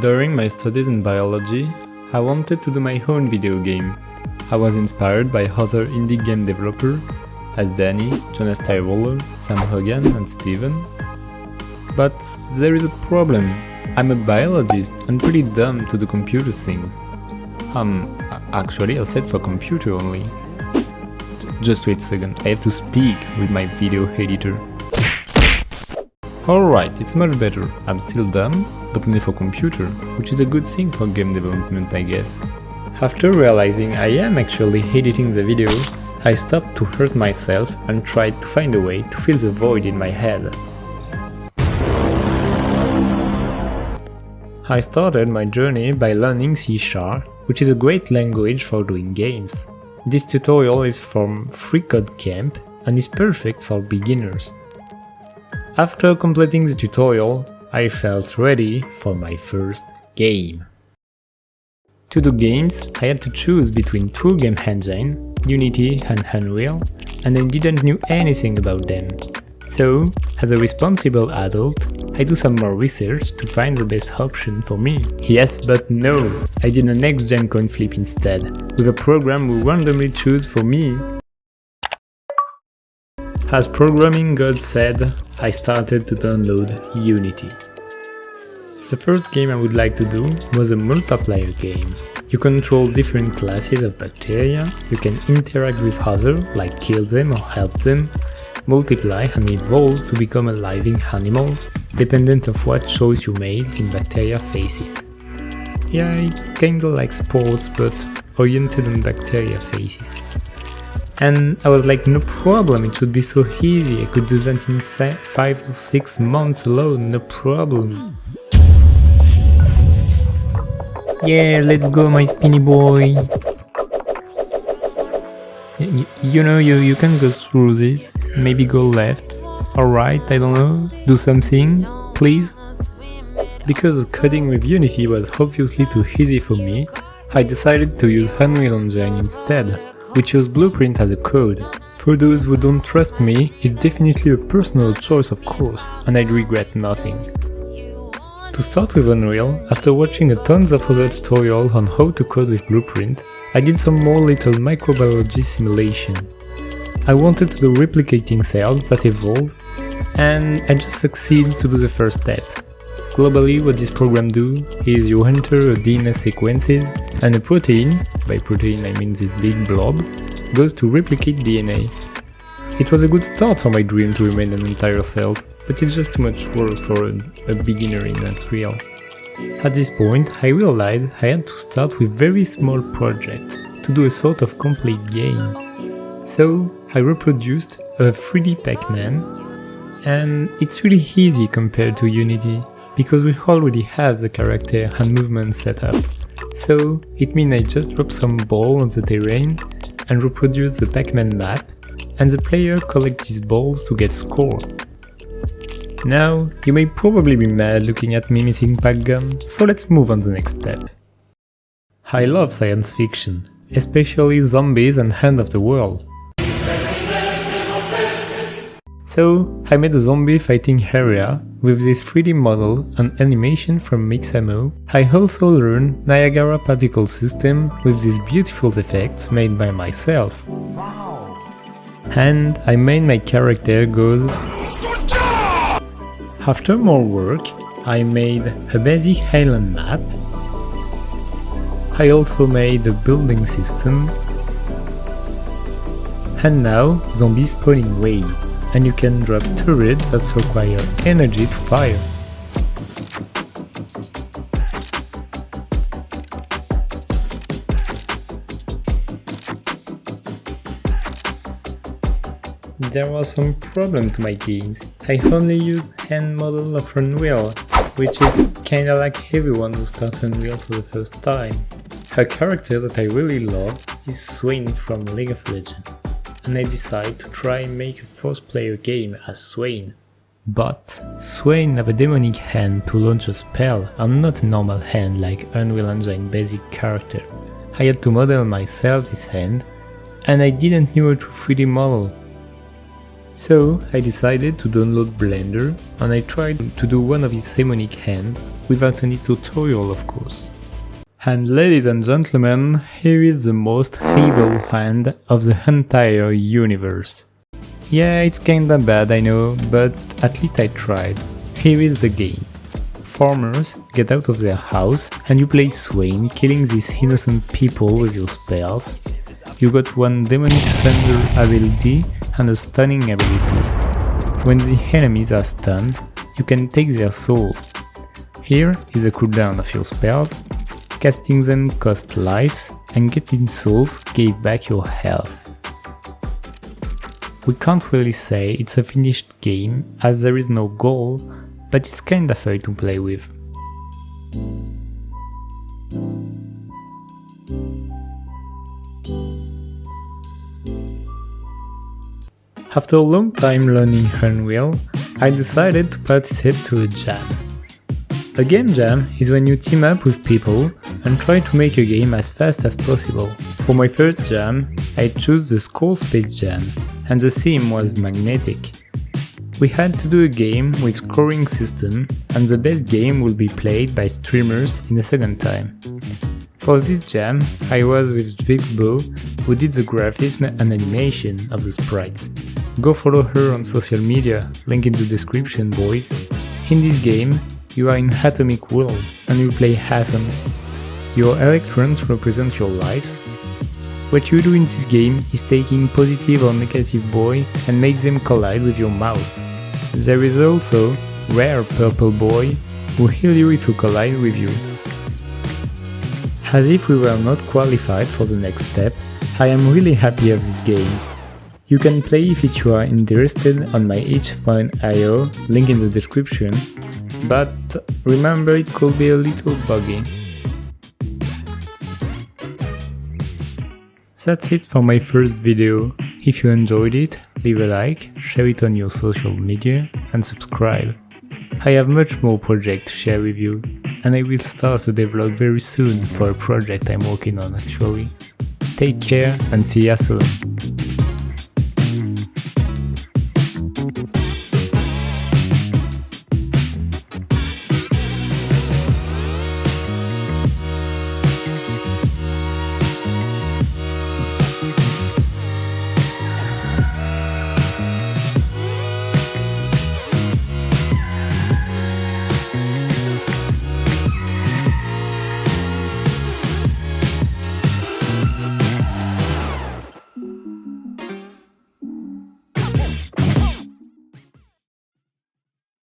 During my studies in biology, I wanted to do my own video game. I was inspired by other indie game developers as Danny, Jonas Tyroller, Sam Hogan and Steven. But there is a problem. I'm a biologist and pretty dumb to do computer things. Actually I said for computer only. Just wait a second, I have to speak with my video editor. Alright, it's much better. I'm still dumb, but only for computer, which is a good thing for game development, I guess. After realizing I am actually editing the video, I stopped to hurt myself and tried to find a way to fill the void in my head. I started my journey by learning C#, which is a great language for doing games. This tutorial is from FreeCodeCamp and is perfect for beginners. After completing the tutorial, I felt ready for my first game. To do games, I had to choose between two game engines, Unity and Unreal, and I didn't know anything about them. So, as a responsible adult, I do some more research to find the best option for me. Yes, but no, I did a next-gen coin flip instead, with a program who randomly choose for me. As programming god said, I started to download Unity. The first game I would like to do was a multiplayer game. You control different classes of bacteria, you can interact with others, like kill them or help them, multiply and evolve to become a living animal, dependent of what choice you made in bacteria phases. Yeah, it's kinda like sports, but oriented on bacteria phases. And I was like, no problem, it should be so easy, I could do that in 5 or 6 months alone, no problem. Yeah, let's go my spinny boy. You know, you can go through this, maybe go left, or right, I don't know, do something, please? Because coding with Unity was obviously too easy for me, I decided to use Unreal Engine instead. We chose Blueprint as a code. For those who don't trust me, it's definitely a personal choice of course, and I regret nothing. To start with Unreal, after watching a tons of other tutorials on how to code with Blueprint, I did some more little microbiology simulation. I wanted to do replicating cells that evolve, and I just succeeded to do the first step. Globally, what this program do is you enter a DNA sequences and a protein, by protein I mean this big blob, goes to replicate DNA. It was a good start for my dream to remain an entire cell, but it's just too much work for a beginner in Unreal. At this point, I realized I had to start with very small project to do a sort of complete game. So I reproduced a 3D Pac-Man, and it's really easy compared to Unity, because we already have the character and movement set up. So it means I just drop some ball on the terrain and reproduce the Pac-Man map, and the player collects these balls to get score. Now, you may probably be mad looking at me missing Pac-Gun, so let's move on to the next step. I love science fiction, especially zombies and end of the world. So, I made a zombie fighting area with this 3D model and animation from Mixamo. I also learned Niagara particle system with these beautiful effects made by myself. Wow. And I made my character go. After more work, I made a basic island map. I also made a building system. And now, zombie spawning way. And you can drop turrets that require energy to fire. There was some problem to my games. I only used hand model of Unreal, which is kinda like everyone who starts Unreal for the first time. A character that I really love is Swain from League of Legends, and I decided to try and make a first player game as Swain. But Swain have a demonic hand to launch a spell and not a normal hand like Unreal Engine basic character. I had to model myself this hand, and I didn't know how to 3D model. So I decided to download Blender and I tried to do one of his demonic hand without any tutorial, of course. And ladies and gentlemen, here is the most evil hand of the entire universe. Yeah, it's kinda bad, I know, but at least I tried. Here is the game. Farmers get out of their house and you play Swain, killing these innocent people with your spells. You got one demonic thunder ability and a stunning ability. When the enemies are stunned, you can take their soul. Here is the cooldown of your spells. Casting them cost lives and getting souls gave back your health. We can't really say it's a finished game as there is no goal, but it's kinda fun to play with. After a long time learning Unreal, I decided to participate to a jam. A game jam is when you team up with people and try to make a game as fast as possible. For my first jam, I chose the Skull Space Jam, and the theme was magnetic. We had to do a game with scoring system, and the best game will be played by streamers in a second time. For this jam, I was with Zvixbo, who did the graphism and animation of the sprites. Go follow her on social media, link in the description, boys. In this game, you are in Atomic World and you play Atom. Your electrons represent your lives. What you do in this game is taking positive or negative boy and make them collide with your mouse. There is also rare purple boy who heal you if you collide with you. As if we were not qualified for the next step, I am really happy of this game. You can play if you are interested on my itch.io, link in the description, but remember it could be a little buggy. That's it for my first video. If you enjoyed it, leave a like, share it on your social media and subscribe. I have much more projects to share with you, and I will start to develop very soon for a project I'm working on actually. Take care and see ya soon.